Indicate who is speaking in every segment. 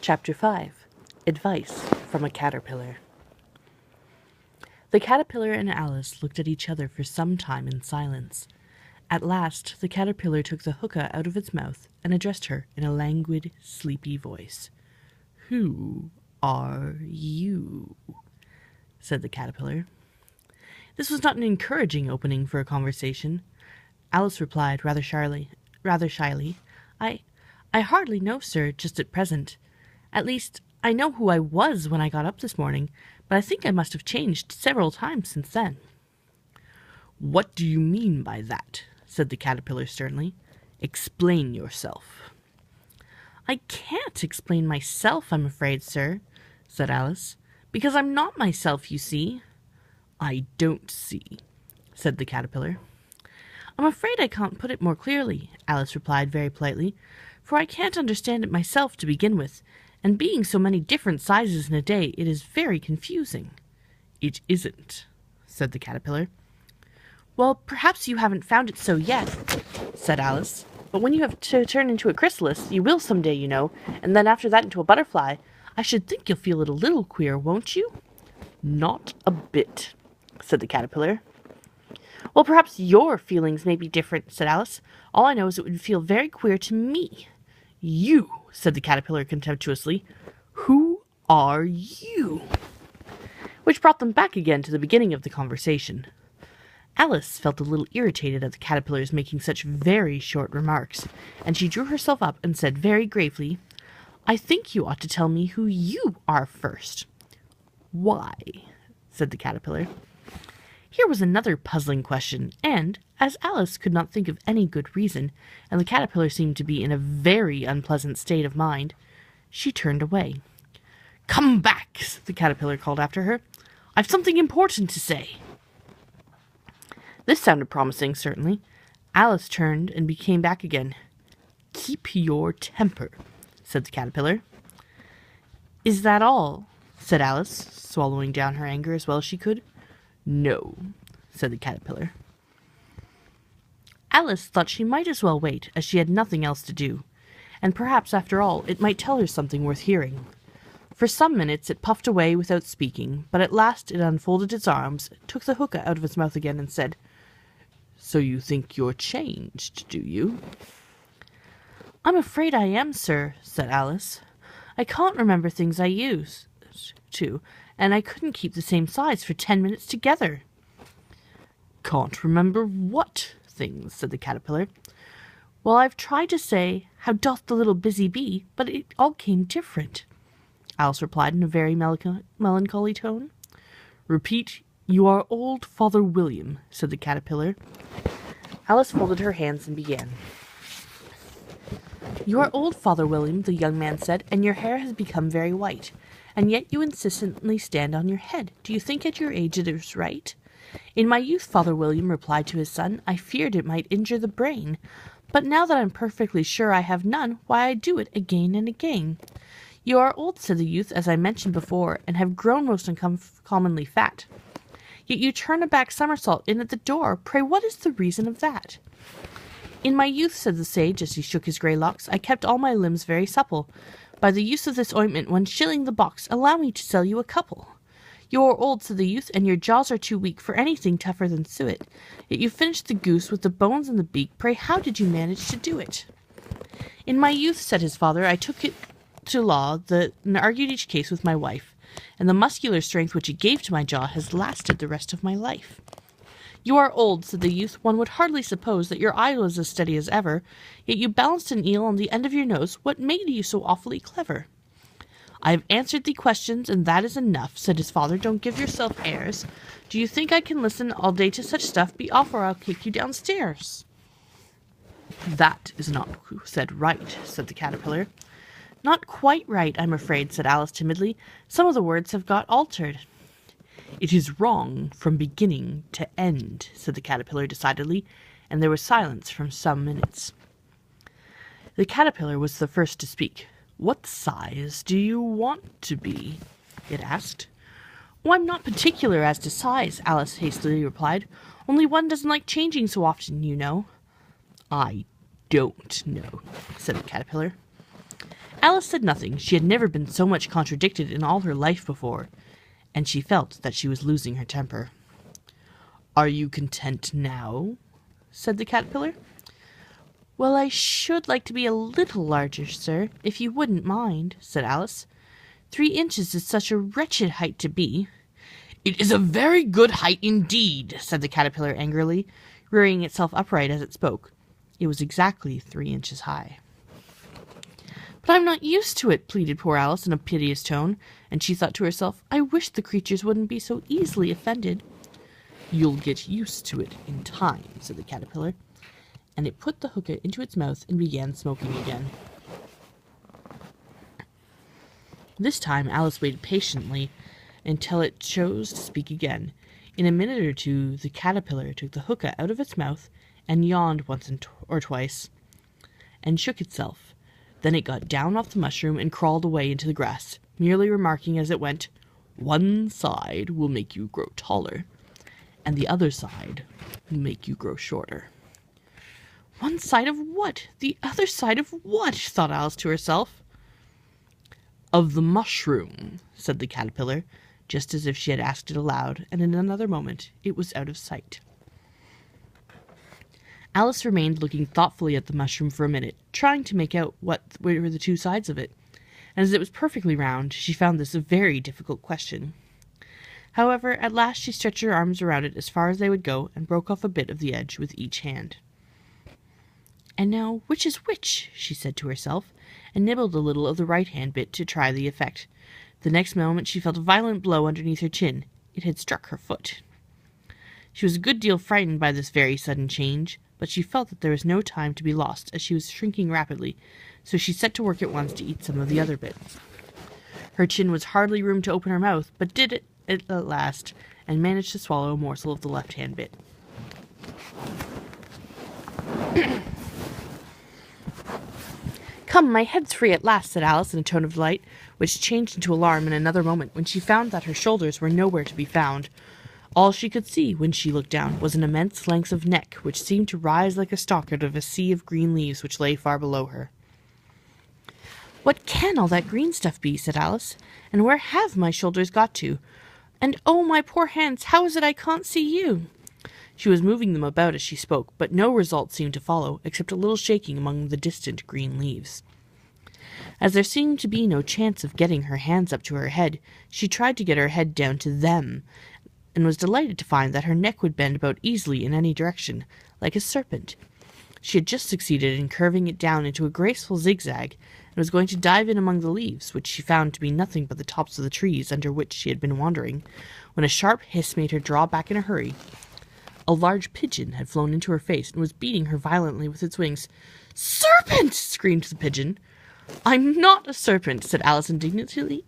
Speaker 1: Chapter 5. Advice from a Caterpillar. The caterpillar and Alice looked at each other for some time in silence. At last the caterpillar took the hookah out of its mouth and addressed her in a languid, sleepy voice. "Who are you?" said the caterpillar. This was not an encouraging opening for a conversation. Alice replied rather shyly, I hardly know, sir, just at present. At least, I know who I was when I got up this morning, but I think I must have changed several times since then." "What do you mean by that?" said the caterpillar sternly. "Explain yourself." "I can't explain myself, I'm afraid, sir," said Alice, "because I'm not myself, you see." "I don't see," said the caterpillar. "I'm afraid I can't put it more clearly," Alice replied very politely, "for I can't understand it myself to begin with, and being so many different sizes in a day, it is very confusing." "It isn't," said the caterpillar. "Well, perhaps you haven't found it so yet," said Alice, "but when you have to turn into a chrysalis, you will some day, you know, and then after that into a butterfly. I should think you'll feel it a little queer, won't you?" "Not a bit," said the caterpillar. "Well, perhaps your feelings may be different," said Alice. "All I know is it would feel very queer to me." "You," said the caterpillar contemptuously. "Who are you?" Which brought them back again to the beginning of the conversation. Alice felt a little irritated at the caterpillar's making such very short remarks, and she drew herself up and said very gravely, "I think you ought to tell me who you are first." "Why?" said the caterpillar. Here was another puzzling question, and, as Alice could not think of any good reason, and the caterpillar seemed to be in a very unpleasant state of mind, she turned away. "Come back," the caterpillar called after her. "I've something important to say." This sounded promising, certainly. Alice turned and came back again. "Keep your temper," said the caterpillar. "Is that all?" said Alice, swallowing down her anger as well as she could. "No," said the caterpillar. Alice thought she might as well wait, as she had nothing else to do, and perhaps, after all, it might tell her something worth hearing. For some minutes it puffed away without speaking, but at last it unfolded its arms, took the hookah out of its mouth again, and said, "So you think you're changed, do you?" "I'm afraid I am, sir," said Alice. "I can't remember things I used to, and I couldn't keep the same size for 10 minutes together." "Can't remember what things?" said the caterpillar. "Well, I've tried to say, 'How doth the little busy bee?' but it all came different," Alice replied in a very melancholy tone. "Repeat, 'You are old Father William,'" said the caterpillar. Alice folded her hands and began. "You are old, Father William," the young man said, "and your hair has become very white. And yet you insistently stand on your head. Do you think at your age it is right?" "In my youth," Father William replied to his son, "I feared it might injure the brain. But now that I'm perfectly sure I have none, why I do it again and again." "You are old," said the youth, "as I mentioned before, and have grown most uncommonly fat. Yet you turn a back somersault in at the door. Pray, what is the reason of that?" "In my youth," said the sage, as he shook his grey locks, "I kept all my limbs very supple. By the use of this ointment, 1 shilling the box, allow me to sell you a couple." "You are old," said the youth, "and your jaws are too weak for anything tougher than suet. Yet you finished the goose with the bones in the beak. Pray, how did you manage to do it?" "In my youth," said his father, "I took it to law and argued each case with my wife, and the muscular strength which it gave to my jaw has lasted the rest of my life." "You are old," said the youth. "One would hardly suppose that your eye was as steady as ever, yet you balanced an eel on the end of your nose. What made you so awfully clever?" "I have answered the questions, and that is enough," said his father. "Don't give yourself airs. Do you think I can listen all day to such stuff? Be off, or I'll kick you downstairs." "That is not said right," said the caterpillar. "Not quite right, I'm afraid," said Alice timidly. "Some of the words have got altered." "It is wrong from beginning to end," said the caterpillar decidedly, and there was silence for some minutes. The caterpillar was the first to speak. "What size do you want to be?" it asked. "Oh, I'm not particular as to size," Alice hastily replied. "Only one doesn't like changing so often, you know." "I don't know," said the caterpillar. Alice said nothing. She had never been so much contradicted in all her life before, and she felt that she was losing her temper. "Are you content now?" said the caterpillar. "Well, I should like to be a little larger, sir, if you wouldn't mind," said Alice. 3 inches is such a wretched height to be." "It is a very good height indeed," said the caterpillar angrily, rearing itself upright as it spoke. It was exactly 3 inches high. "But I'm not used to it," pleaded poor Alice in a piteous tone, and she thought to herself, "I wish the creatures wouldn't be so easily offended." "You'll get used to it in time," said the caterpillar, and it put the hookah into its mouth and began smoking again. This time Alice waited patiently until it chose to speak again. In a minute or two the caterpillar took the hookah out of its mouth and yawned once or twice and shook itself. Then it got down off the mushroom and crawled away into the grass, merely remarking as it went, "One side will make you grow taller, and the other side will make you grow shorter." "One side of what? The other side of what?" thought Alice to herself. "Of the mushroom," said the caterpillar, just as if she had asked it aloud, and in another moment it was out of sight. Alice remained looking thoughtfully at the mushroom for a minute, trying to make out what were the 2 sides of it, and as it was perfectly round, she found this a very difficult question. However, at last she stretched her arms around it as far as they would go, and broke off a bit of the edge with each hand. "And now, which is which?" she said to herself, and nibbled a little of the right-hand bit to try the effect. The next moment she felt a violent blow underneath her chin. It had struck her foot. She was a good deal frightened by this very sudden change, but she felt that there was no time to be lost, as she was shrinking rapidly, so she set to work at once to eat some of the other bits. Her chin was hardly room to open her mouth, but did it at last, and managed to swallow a morsel of the left-hand bit. "Come, my head's free at last," said Alice in a tone of delight, which changed into alarm in another moment when she found that her shoulders were nowhere to be found. All she could see, when she looked down, was an immense length of neck, which seemed to rise like a stalk out of a sea of green leaves which lay far below her. "What can all that green stuff be?" said Alice. "And where have my shoulders got to? And oh, my poor hands, how is it I can't see you?" She was moving them about as she spoke, but no result seemed to follow, except a little shaking among the distant green leaves. As there seemed to be no chance of getting her hands up to her head, she tried to get her head down to them, and was delighted to find that her neck would bend about easily in any direction, like a serpent. She had just succeeded in curving it down into a graceful zigzag, and was going to dive in among the leaves, which she found to be nothing but the tops of the trees under which she had been wandering, when a sharp hiss made her draw back in a hurry. A large pigeon had flown into her face and was beating her violently with its wings. "Serpent!" screamed the pigeon. "I'm not a serpent," said Alice indignantly.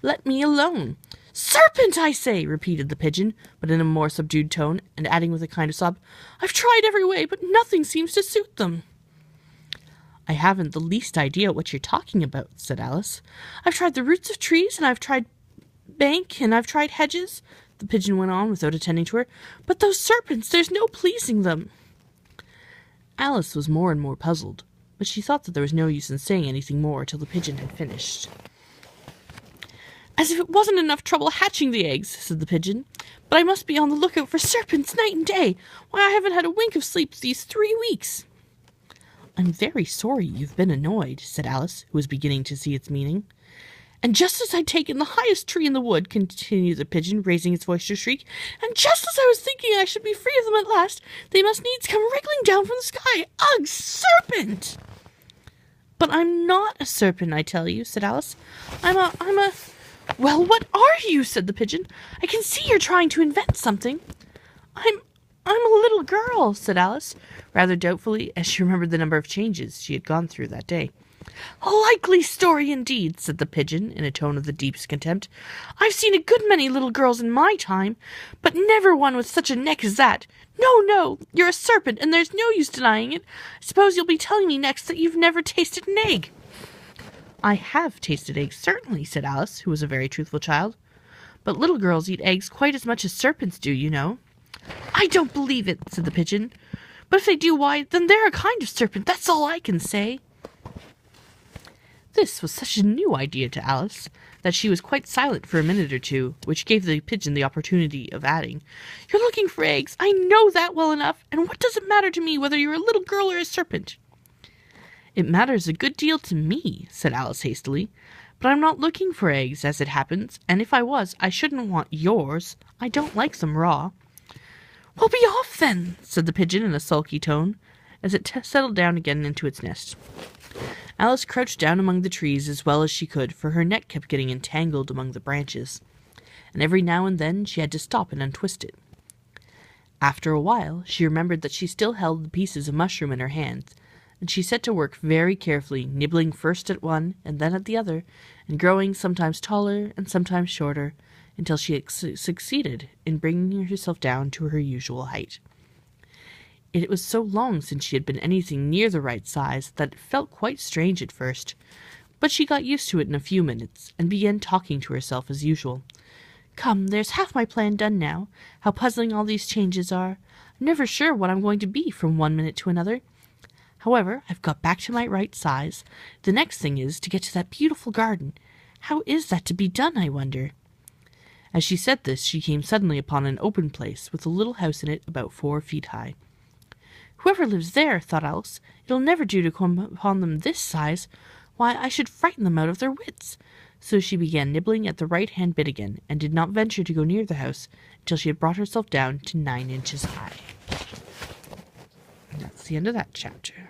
Speaker 1: "Let me alone." "Serpent, I say!" repeated the pigeon, but in a more subdued tone, and adding with a kind of sob, "I've tried every way, but nothing seems to suit them." "I haven't the least idea what you're talking about," said Alice. "I've tried the roots of trees, and I've tried bank, and I've tried hedges," the pigeon went on without attending to her, "but those serpents, there's no pleasing them." Alice was more and more puzzled, but she thought that there was no use in saying anything more till the pigeon had finished. "As if it wasn't enough trouble hatching the eggs," said the pigeon, "but I must be on the lookout for serpents night and day. Why, I haven't had a wink of sleep these 3 weeks." "I'm very sorry you've been annoyed," said Alice, who was beginning to see its meaning. "And just as I'd taken the highest tree in the wood," continued the pigeon, raising its voice to shriek, "and just as I was thinking I should be free of them at last, they must needs come wriggling down from the sky. Ugh, serpent!" "But I'm not a serpent, I tell you," said Alice. I'm a... "Well, what are you?" said the pigeon. "I can see you're trying to invent something." I'm a little girl," said Alice, rather doubtfully, as she remembered the number of changes she had gone through that day. "A likely story indeed," said the pigeon, in a tone of the deepest contempt. "I've seen a good many little girls in my time, but never one with such a neck as that. No, you're a serpent, and there's no use denying it. I suppose you'll be telling me next that you've never tasted an egg." "I have tasted eggs, certainly," said Alice, who was a very truthful child. "But little girls eat eggs quite as much as serpents do, you know." "I don't believe it," said the pigeon. "But if they do, why, then they're a kind of serpent, that's all I can say." This was such a new idea to Alice that she was quite silent for a minute or two, which gave the pigeon the opportunity of adding, "You're looking for eggs. I know that well enough, and what does it matter to me whether you're a little girl or a serpent?" "It matters a good deal to me," said Alice hastily, "but I'm not looking for eggs, as it happens, and if I was, I shouldn't want yours. I don't like them raw." "Well, be off, then," said the pigeon in a sulky tone, as it settled down again into its nest. Alice crouched down among the trees as well as she could, for her neck kept getting entangled among the branches, and every now and then she had to stop and untwist it. After a while, she remembered that she still held the pieces of mushroom in her hands, and she set to work very carefully, nibbling first at one and then at the other, and growing sometimes taller and sometimes shorter, until she had succeeded in bringing herself down to her usual height. It was so long since she had been anything near the right size that it felt quite strange at first, but she got used to it in a few minutes, and began talking to herself as usual. "Come, there's half my plan done now. How puzzling all these changes are. I'm never sure what I'm going to be from one minute to another. However, I've got back to my right size. The next thing is to get to that beautiful garden. How is that to be done, I wonder?" As she said this, she came suddenly upon an open place with a little house in it about 4 feet high. "Whoever lives there," thought Alice, "it'll never do to come upon them this size. Why, I should frighten them out of their wits." So she began nibbling at the right-hand bit again, and did not venture to go near the house until she had brought herself down to 9 inches high. And that's the end of that chapter.